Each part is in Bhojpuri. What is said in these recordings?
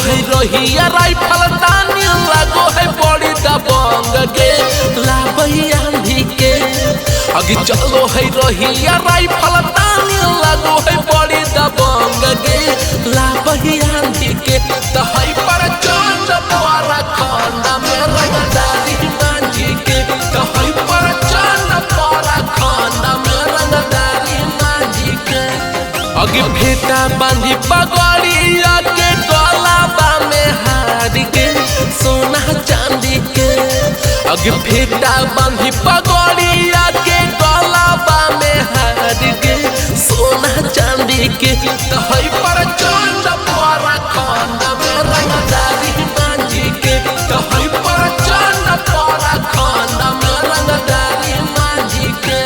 है रहिया राइफल तानी लागो है बड़ी दबंग के लाबई आंधी के अगे चलो है रहिया राइफल तानी लागो है बड़ी दबंग के लाबई आंधी के तो है पर चंद पारा खंड में रंगदारी मांझी के तो है पर चंद पारा खंड में रंगदारी मांझी के अगे भेटा बांधी पगड़िया के गलाबा में हार के सोना चांदी के अगे भेटा बांधी पगड़िया के गलाबा में हार के सोना चांदी के तो है पर चंद पारा खंड में रंगदारी मांझी के तो है पर चंद पारा खंड में रंगदारी मांझी के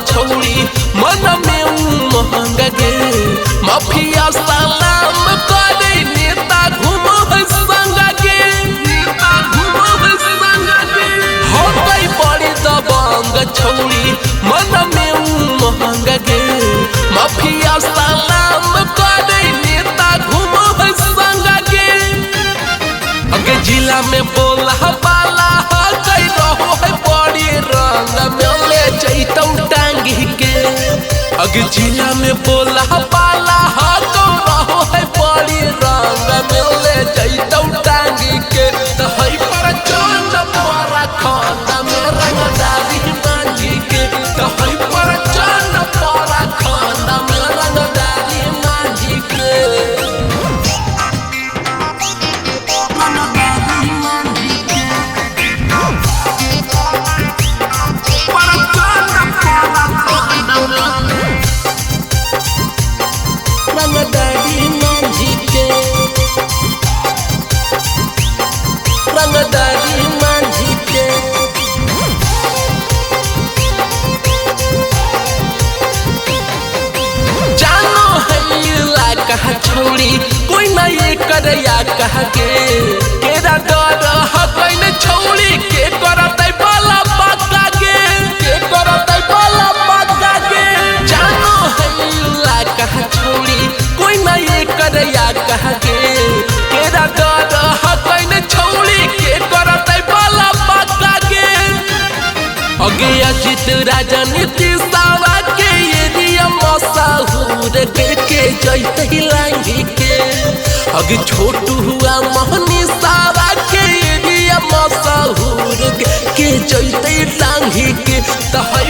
छौड़ी मन में उमंग गे माफिया सलाम करे नेता घूमो संग गे नेता घूमो संग गे हो गई बड़ी दबंग छौड़ी मन में उमंग गे माफिया सलाम करे नेता घूमो संग गे अगे जिला में बोला बाला गई रहो है बड़ी रंग में ले जैतौ अगे जिला में बोला पाला तो रहो है बड़ी रंग में ले जैतौ टांगी के तो है पर चंद पारा खंड में रंगदारी मांझी के तो है पर चंद पारा खंड में रंगदारी मांझी के छोड़ी कोई ना ये करया कह के केरा डर हकई न छोड़ी के करतै बाला पक्का के करतै बाला पक्का के जानो हैला कह छोड़ी कोई ना ये करया कह के केरा डर हकई न छोड़ी के करतै बाला पक्का के अगे अजित राजनीति सावा के एरिया मसाहूर के जैते लांगी के अगे छोटू हुआ मोहनी सावा के एरिया मसाहूर के जैते लांगी के तो है